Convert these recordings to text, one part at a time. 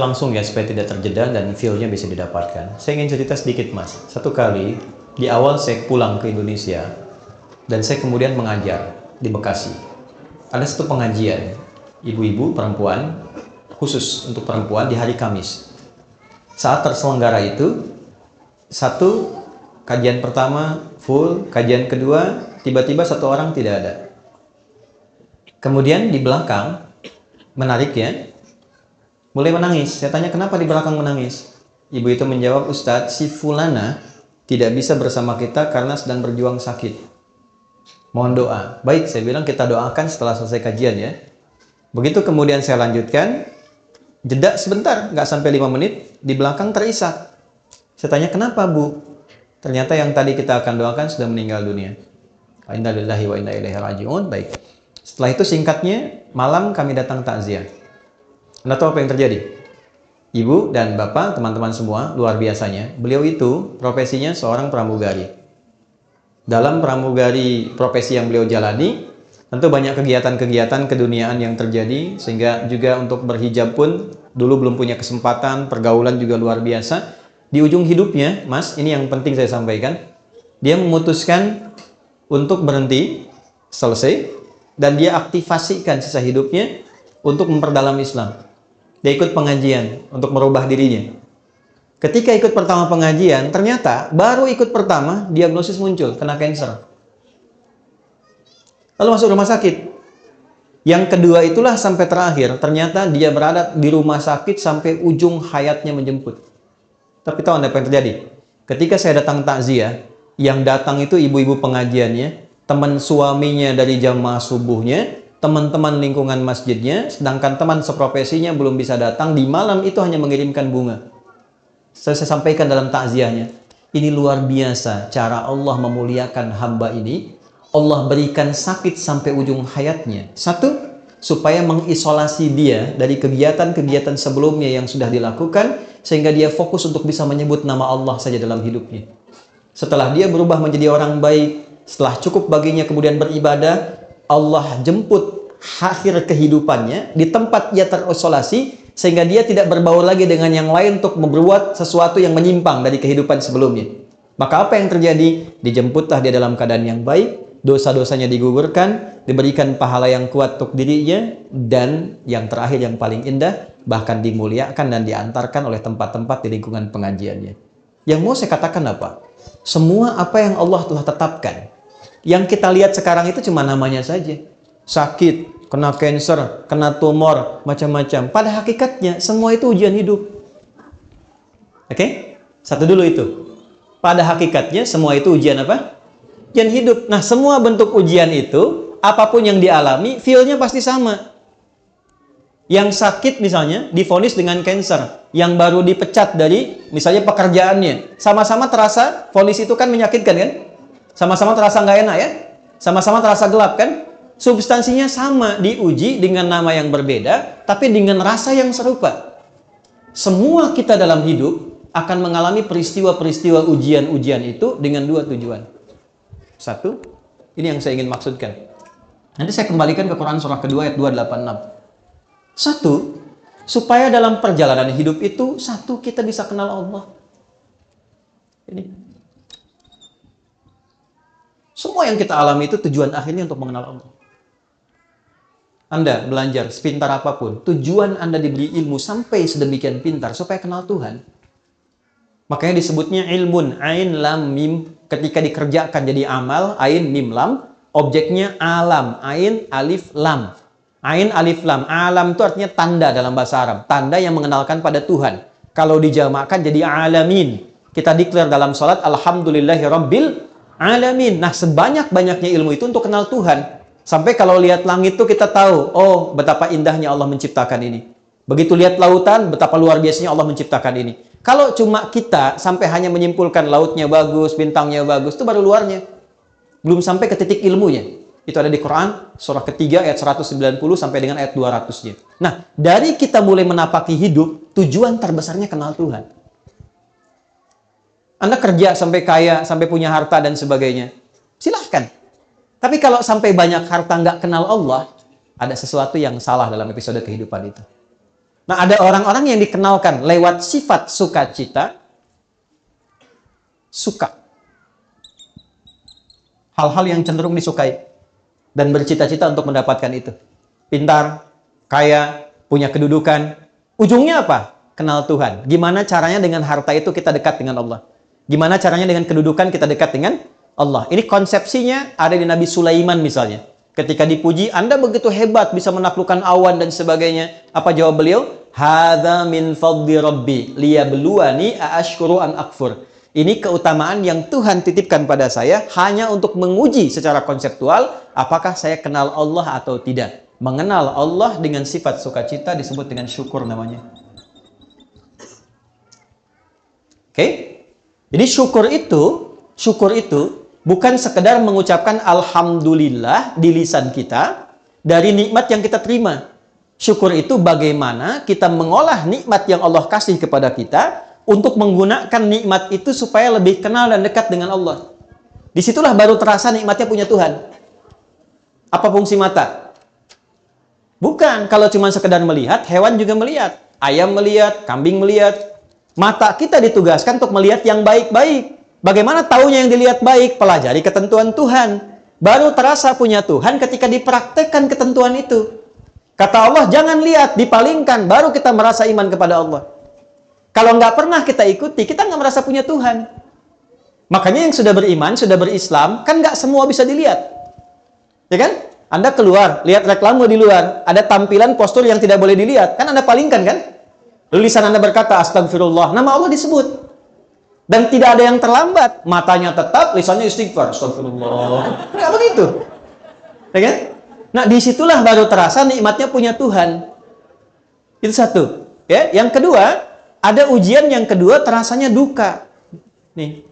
Langsung ya supaya tidak terjeda dan feel-nya bisa didapatkan. Saya ingin cerita sedikit Mas. Satu kali di awal saya pulang ke Indonesia dan saya kemudian mengajar di Bekasi. Ada satu pengajian ibu-ibu perempuan khusus untuk perempuan di hari Kamis. Saat terselenggara itu, satu kajian pertama full, kajian kedua tiba-tiba satu orang tidak ada. Kemudian di belakang menarik ya, mulai menangis. Saya tanya kenapa di belakang menangis. Ibu itu menjawab, Ustadz, si Fulana tidak bisa bersama kita karena sedang berjuang sakit. Mohon doa. Baik, saya bilang kita doakan setelah selesai kajian ya. Begitu kemudian saya lanjutkan, jeda sebentar, nggak sampai 5 menit, di belakang terisak. Saya tanya kenapa Bu? Ternyata yang tadi kita akan doakan sudah meninggal dunia. Inna lillahi wa inna ilaihi raji'un. Baik. Setelah itu singkatnya, malam kami datang takziah. Anda tahu apa yang terjadi? Ibu dan bapak, teman-teman semua, luar biasanya. Beliau itu profesinya seorang pramugari. Dalam pramugari profesi yang beliau jalani, tentu banyak kegiatan-kegiatan keduniaan yang terjadi, sehingga juga untuk berhijab pun dulu belum punya kesempatan, pergaulan juga luar biasa. Di ujung hidupnya, Mas, ini yang penting saya sampaikan, dia memutuskan untuk berhenti, selesai, dan dia aktifasikan sisa hidupnya untuk memperdalam Islam. Dia ikut pengajian untuk merubah dirinya. Ketika ikut pertama pengajian, ternyata baru ikut pertama diagnosis muncul, kena kanker. Lalu masuk rumah sakit. Yang kedua itulah sampai terakhir, ternyata dia berada di rumah sakit sampai ujung hayatnya menjemput. Tapi tahu Anda apa yang terjadi? Ketika saya datang takziah, yang datang itu ibu-ibu pengajiannya, teman suaminya dari jamaah subuhnya, teman-teman lingkungan masjidnya, sedangkan teman seprofesinya belum bisa datang, di malam itu hanya mengirimkan bunga. Saya sampaikan dalam takziahnya, ini luar biasa cara Allah memuliakan hamba ini. Allah berikan sakit sampai ujung hayatnya. Satu, supaya mengisolasi dia dari kegiatan-kegiatan sebelumnya yang sudah dilakukan, sehingga dia fokus untuk bisa menyebut nama Allah saja dalam hidupnya. Setelah dia berubah menjadi orang baik, setelah cukup baginya kemudian beribadah, Allah jemput akhir kehidupannya di tempat ia terisolasi, sehingga dia tidak berbaur lagi dengan yang lain untuk membuat sesuatu yang menyimpang dari kehidupan sebelumnya. Maka apa yang terjadi? Dijemputlah dia dalam keadaan yang baik, dosa-dosanya digugurkan, diberikan pahala yang kuat untuk dirinya, dan yang terakhir yang paling indah, bahkan dimuliakan dan diantarkan oleh tempat-tempat di lingkungan pengajiannya. Yang mau saya katakan apa? Semua apa yang Allah telah tetapkan, yang kita lihat sekarang itu cuma namanya saja. Sakit, kena kanker, kena tumor, macam-macam. Pada hakikatnya, semua itu ujian hidup. Oke? Satu dulu itu. Pada hakikatnya, semua itu ujian apa? Ujian hidup. Nah, semua bentuk ujian itu, apapun yang dialami, feel-nya pasti sama. Yang sakit misalnya, divonis dengan kanker. Yang baru dipecat dari, misalnya pekerjaannya. Sama-sama terasa, vonis itu kan menyakitkan kan? Sama-sama terasa nggak enak ya? Sama-sama terasa gelap kan? Substansinya sama, diuji dengan nama yang berbeda, tapi dengan rasa yang serupa. Semua kita dalam hidup akan mengalami peristiwa-peristiwa ujian-ujian itu dengan dua tujuan. Satu, ini yang saya ingin maksudkan. Nanti saya kembalikan ke Quran surah kedua ayat 286. Satu, supaya dalam perjalanan hidup itu, satu, kita bisa kenal Allah. Ini. Semua yang kita alami itu tujuan akhirnya untuk mengenal Allah. Anda belajar sepintar apapun, tujuan Anda diberi ilmu sampai sedemikian pintar supaya kenal Tuhan. Makanya disebutnya ilmun, ain lam mim. Ketika dikerjakan jadi amal, ain mim lam, objeknya alam, ain alif lam. Ain alif lam, alam itu artinya tanda dalam bahasa Arab, tanda yang mengenalkan pada Tuhan. Kalau dijamakkan jadi alamin. Kita declare dalam salat alhamdulillahi rabbil alamin. Nah, sebanyak-banyaknya ilmu itu untuk kenal Tuhan. Sampai kalau lihat langit itu kita tahu, oh betapa indahnya Allah menciptakan ini. Begitu lihat lautan, betapa luar biasanya Allah menciptakan ini. Kalau cuma kita sampai hanya menyimpulkan lautnya bagus, bintangnya bagus, itu baru luarnya. Belum sampai ke titik ilmunya. Itu ada di Quran, surah ketiga ayat 190 sampai dengan ayat 200-nya. Nah, dari kita mulai menapaki hidup, tujuan terbesarnya kenal Tuhan. Anda kerja sampai kaya, sampai punya harta dan sebagainya. Silahkan. Tapi kalau sampai banyak harta nggak kenal Allah, ada sesuatu yang salah dalam episode kehidupan itu. Nah, ada orang-orang yang dikenalkan lewat sifat sukacita, suka. Hal-hal yang cenderung disukai. Dan bercita-cita untuk mendapatkan itu. Pintar, kaya, punya kedudukan. Ujungnya apa? Kenal Tuhan. Gimana caranya dengan harta itu kita dekat dengan Allah? Gimana caranya dengan kedudukan kita dekat dengan Allah? Ini konsepsinya ada di Nabi Sulaiman misalnya. Ketika dipuji, Anda begitu hebat bisa menaklukkan awan dan sebagainya. Apa jawab beliau? Hadza min fadli rabbi liyabluwani aashkuru an akfur. Ini keutamaan yang Tuhan titipkan pada saya hanya untuk menguji secara konseptual apakah saya kenal Allah atau tidak. Mengenal Allah dengan sifat sukacita disebut dengan syukur namanya. Oke? Jadi syukur itu bukan sekedar mengucapkan alhamdulillah di lisan kita dari nikmat yang kita terima. Syukur itu bagaimana kita mengolah nikmat yang Allah kasih kepada kita untuk menggunakan nikmat itu supaya lebih kenal dan dekat dengan Allah. Disitulah baru terasa nikmatnya punya Tuhan. Apa fungsi mata? Bukan, kalau cuma sekedar melihat, hewan juga melihat. Ayam melihat, kambing melihat. Mata kita ditugaskan untuk melihat yang baik-baik. Bagaimana taunya yang dilihat baik? Pelajari ketentuan Tuhan. Baru terasa punya Tuhan ketika dipraktekkan ketentuan itu. Kata Allah, jangan lihat, dipalingkan. Baru kita merasa iman kepada Allah. Kalau nggak pernah kita ikuti, kita nggak merasa punya Tuhan. Makanya yang sudah beriman, sudah berislam, kan nggak semua bisa dilihat. Ya kan? Anda keluar, lihat reklame di luar. Ada tampilan postur yang tidak boleh dilihat. Kan Anda palingkan kan? Lisan Anda berkata, astagfirullah. Nama Allah disebut. Dan tidak ada yang terlambat. Matanya tetap, lisannya istighfar. Astagfirullah. Nggak begitu. Ya kan? Nah, disitulah baru terasa nikmatnya punya Tuhan. Itu satu. Ya, yang kedua, ada ujian yang kedua terasanya duka. Nih.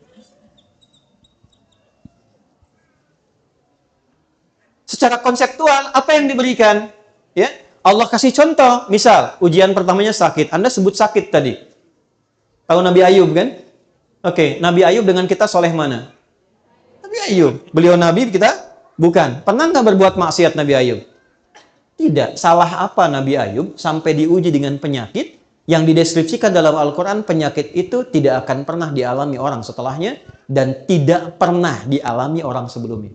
Secara konseptual, apa yang diberikan? Ya, Allah kasih contoh. Misal, ujian pertamanya sakit. Anda sebut sakit tadi. Tahu Nabi Ayub kan? Oke, Nabi Ayub dengan kita soleh mana? Nabi Ayub. Beliau Nabi, kita bukan. Pernah nggak berbuat maksiat Nabi Ayub? Tidak. Salah apa Nabi Ayub sampai diuji dengan penyakit yang dideskripsikan dalam Al-Quran? Penyakit itu tidak akan pernah dialami orang setelahnya dan tidak pernah dialami orang sebelumnya.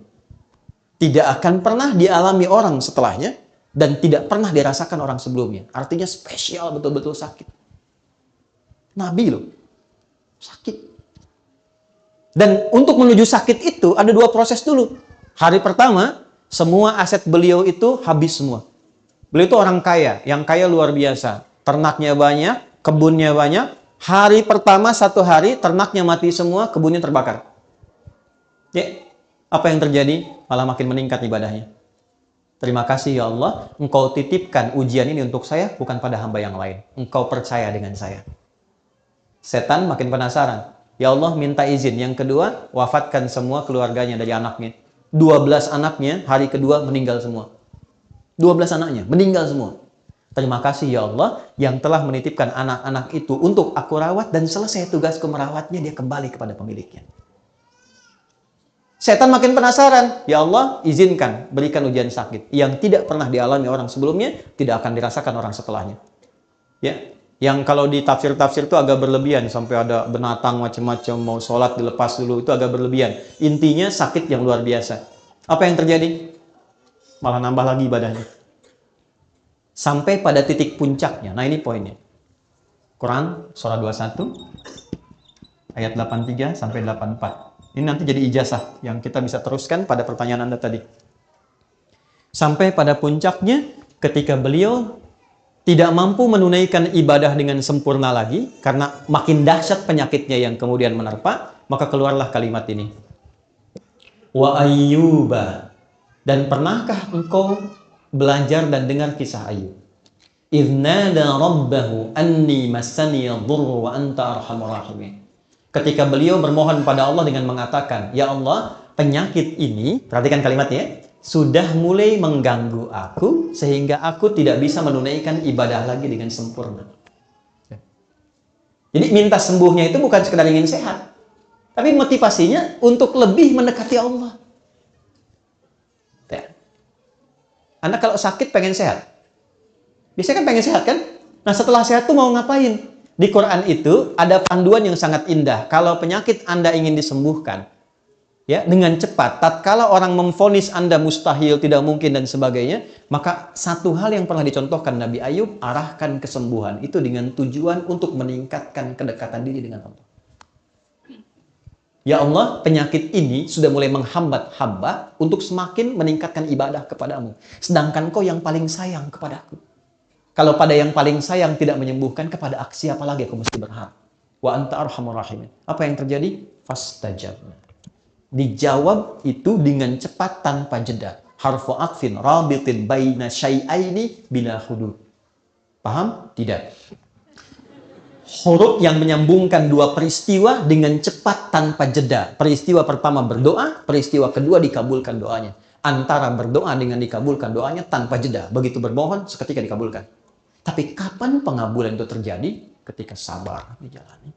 Tidak akan pernah dialami orang setelahnya dan tidak pernah dirasakan orang sebelumnya. Artinya spesial, betul-betul sakit. Nabi loh. Sakit. Dan untuk menuju sakit itu ada dua proses dulu. Hari pertama, semua aset beliau itu habis semua. Beliau itu orang kaya, yang kaya luar biasa. Ternaknya banyak, kebunnya banyak. Hari pertama, satu hari, ternaknya mati semua, kebunnya terbakar. Ya, apa yang terjadi? Malah makin meningkat ibadahnya. Terima kasih ya Allah, Engkau titipkan ujian ini untuk saya, bukan pada hamba yang lain. Engkau percaya dengan saya. Setan makin penasaran. Ya Allah, minta izin. Yang kedua, wafatkan semua keluarganya dari anaknya. 12 anaknya, hari kedua meninggal semua. 12 anaknya, meninggal semua. Terima kasih ya Allah, yang telah menitipkan anak-anak itu untuk aku rawat, dan selesai tugasku merawatnya, dia kembali kepada pemiliknya. Setan makin penasaran. Ya Allah, izinkan, berikan ujian sakit. Yang tidak pernah dialami orang sebelumnya, tidak akan dirasakan orang setelahnya. Ya. Yang kalau di tafsir-tafsir itu agak berlebihan. Sampai ada binatang macam-macam, mau sholat dilepas dulu, itu agak berlebihan. Intinya sakit yang luar biasa. Apa yang terjadi? Malah nambah lagi ibadahnya. Sampai pada titik puncaknya. Nah ini poinnya. Quran, surah 21, ayat 83 sampai 84. Ini nanti jadi ijazah yang kita bisa teruskan pada pertanyaan Anda tadi. Sampai pada puncaknya ketika beliau tidak mampu menunaikan ibadah dengan sempurna lagi karena makin dahsyat penyakitnya yang kemudian menerpa, maka keluarlah kalimat ini. Wa Ayyuba, dan pernahkah engkau belajar dan dengar kisah Ayub? Idznada rabbahu anni massani yadhurru wa anta arhamur rahimin. Ketika beliau bermohon pada Allah dengan mengatakan, ya Allah, penyakit ini, perhatikan kalimatnya, sudah mulai mengganggu aku sehingga aku tidak bisa menunaikan ibadah lagi dengan sempurna. Jadi minta sembuhnya itu bukan sekedar ingin sehat, tapi motivasinya untuk lebih mendekati Allah. Anda kalau sakit pengen sehat, biasanya kan pengen sehat kan? Nah, setelah sehat tuh mau ngapain? Di Quran itu ada panduan yang sangat indah. Kalau penyakit Anda ingin disembuhkan, ya, dengan cepat, tatkala orang memvonis Anda mustahil, tidak mungkin dan sebagainya, maka satu hal yang pernah dicontohkan Nabi Ayub, arahkan kesembuhan itu dengan tujuan untuk meningkatkan kedekatan diri dengan Allah. Ya Allah, penyakit ini sudah mulai menghambat hamba untuk semakin meningkatkan ibadah kepadamu. Sedangkan kau yang paling sayang kepadaku. Kalau pada yang paling sayang tidak menyembuhkan, kepada siapa lagi aku mesti berharap? Wa anta arhamur rahimin. Apa yang terjadi? Fastajabna. Dijawab itu dengan cepat tanpa jeda. Harfu atfin rabitin baina syai'aini bila hudud. Paham? Tidak. Huruf yang menyambungkan dua peristiwa dengan cepat tanpa jeda. Peristiwa pertama berdoa, peristiwa kedua dikabulkan doanya. Antara berdoa dengan dikabulkan doanya tanpa jeda. Begitu bermohon, seketika dikabulkan. Tapi kapan pengabulan itu terjadi? Ketika sabar dijalani.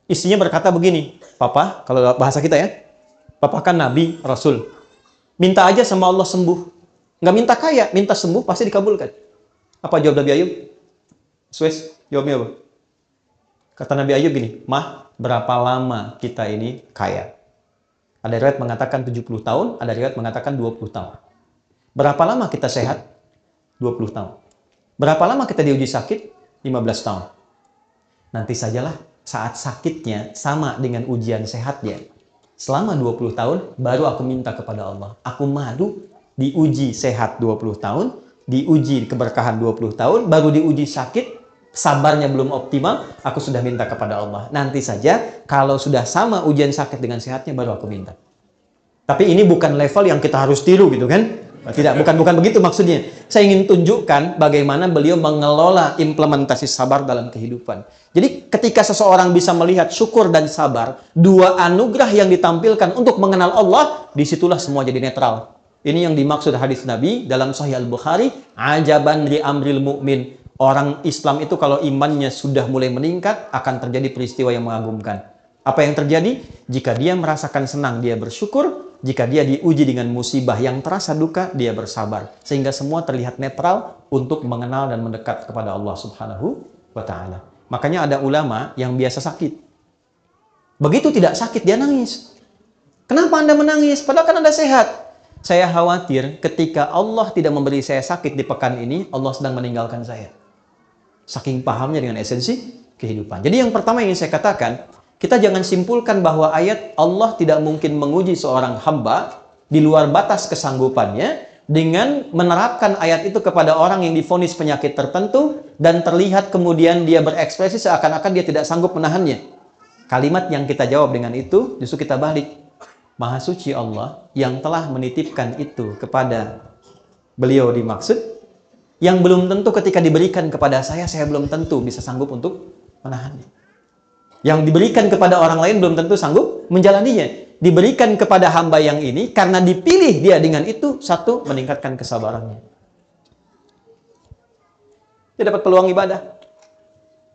Istrinya berkata begini, Papa, kalau bahasa kita ya, Papa kan Nabi, Rasul. Minta aja sama Allah sembuh. Nggak minta kaya, minta sembuh, pasti dikabulkan. Apa jawab Nabi Ayub? Suez, jawabnya apa? Kata Nabi Ayub gini, Mah, berapa lama kita ini kaya? Ada riwayat mengatakan 70 tahun, ada riwayat mengatakan 20 tahun. Berapa lama kita sehat? 20 tahun. Berapa lama kita diuji sakit? 15 tahun. Nanti sajalah saat sakitnya sama dengan ujian sehatnya. Selama 20 tahun, baru aku minta kepada Allah. Aku madu diuji sehat 20 tahun, diuji keberkahan 20 tahun, baru diuji sakit, sabarnya belum optimal, aku sudah minta kepada Allah. Nanti saja, kalau sudah sama ujian sakit dengan sehatnya, baru aku minta. Tapi ini bukan level yang kita harus tiru gitu kan? Tidak, bukan begitu maksudnya. Saya ingin tunjukkan bagaimana beliau mengelola implementasi sabar dalam kehidupan. Jadi ketika seseorang bisa melihat syukur dan sabar, dua anugerah yang ditampilkan untuk mengenal Allah, disitulah semua jadi netral. Ini yang dimaksud hadis Nabi dalam Sahih Al-Bukhari, ajaban li amril mu'min. Orang Islam itu kalau imannya sudah mulai meningkat, akan terjadi peristiwa yang mengagumkan. Apa yang terjadi? Jika dia merasakan senang, dia bersyukur. Jika dia diuji dengan musibah yang terasa duka, dia bersabar. Sehingga semua terlihat netral untuk mengenal dan mendekat kepada Allah Subhanahu wa Ta'ala. Makanya ada ulama yang biasa sakit. Begitu tidak sakit, dia nangis. Kenapa Anda menangis? Padahal kan Anda sehat. Saya khawatir ketika Allah tidak memberi saya sakit di pekan ini, Allah sedang meninggalkan saya. Saking pahamnya dengan esensi kehidupan. Jadi yang pertama yang ingin saya katakan, kita jangan simpulkan bahwa ayat Allah tidak mungkin menguji seorang hamba di luar batas kesanggupannya dengan menerapkan ayat itu kepada orang yang divonis penyakit tertentu dan terlihat kemudian dia berekspresi seakan-akan dia tidak sanggup menahannya. Kalimat yang kita jawab dengan itu justru kita balik. Maha suci Allah yang telah menitipkan itu kepada beliau dimaksud, yang belum tentu ketika diberikan kepada saya belum tentu bisa sanggup untuk menahannya. Yang diberikan kepada orang lain belum tentu sanggup menjalaninya. Diberikan kepada hamba yang ini karena dipilih dia dengan itu, satu, meningkatkan kesabarannya. Dia dapat peluang ibadah.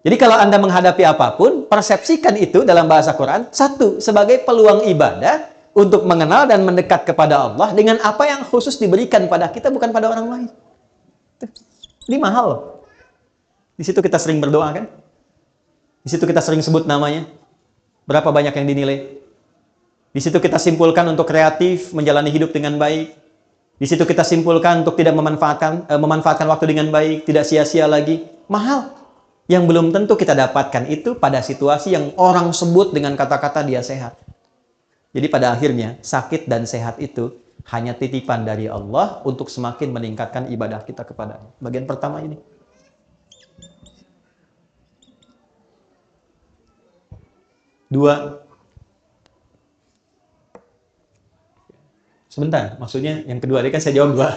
Jadi kalau Anda menghadapi apapun, persepsikan itu dalam bahasa Quran, satu, sebagai peluang ibadah untuk mengenal dan mendekat kepada Allah dengan apa yang khusus diberikan pada kita, bukan pada orang lain. Ini mahal. Di situ kita sering berdoa kan? Di situ kita sering sebut namanya. Berapa banyak yang dinilai? Di situ kita simpulkan untuk kreatif, menjalani hidup dengan baik. Di situ kita simpulkan untuk tidak memanfaatkan waktu dengan baik, tidak sia-sia lagi. Mahal. Yang belum tentu kita dapatkan itu pada situasi yang orang sebut dengan kata-kata dia sehat. Jadi pada akhirnya, sakit dan sehat itu hanya titipan dari Allah untuk semakin meningkatkan ibadah kita kepada-Nya. Bagian pertama ini. Dua. Sebentar, maksudnya yang kedua tadi kan saya jawab dua.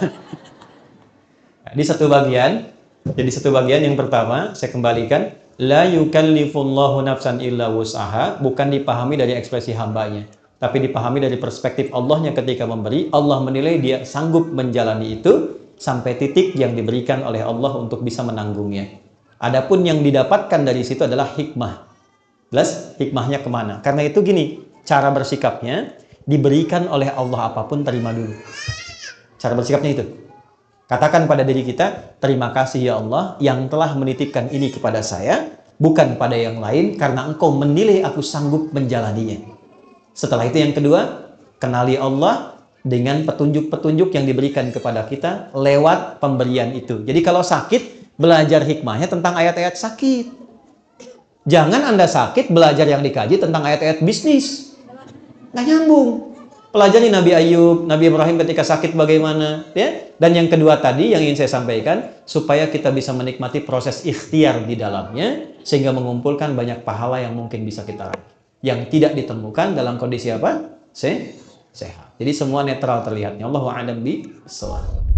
Di satu bagian, jadi satu bagian yang pertama saya kembalikan, la yukallifullahu nafsan illa wus'aha, bukan dipahami dari ekspresi hambanya, tapi dipahami dari perspektif Allahnya ketika memberi. Allah menilai dia sanggup menjalani itu sampai titik yang diberikan oleh Allah untuk bisa menanggungnya. Adapun yang didapatkan dari situ adalah hikmah. Jelas hikmahnya kemana? Karena itu gini, cara bersikapnya, diberikan oleh Allah apapun terima dulu. Cara bersikapnya itu. Katakan pada diri kita, terima kasih ya Allah yang telah menitipkan ini kepada saya, bukan pada yang lain, karena engkau menilai aku sanggup menjalaninya. Setelah itu yang kedua, kenali Allah dengan petunjuk-petunjuk yang diberikan kepada kita lewat pemberian itu. Jadi kalau sakit, belajar hikmahnya tentang ayat-ayat sakit. Jangan Anda sakit, belajar yang dikaji tentang ayat-ayat bisnis. Nggak nyambung. Pelajari Nabi Ayub, Nabi Ibrahim ketika sakit bagaimana, ya. Dan yang kedua tadi yang ingin saya sampaikan, supaya kita bisa menikmati proses ikhtiar di dalamnya, sehingga mengumpulkan banyak pahala yang mungkin bisa kita raih. Yang tidak ditemukan dalam kondisi apa? Sehat. Jadi semua netral terlihatnya. Allahu a'lam bishawab.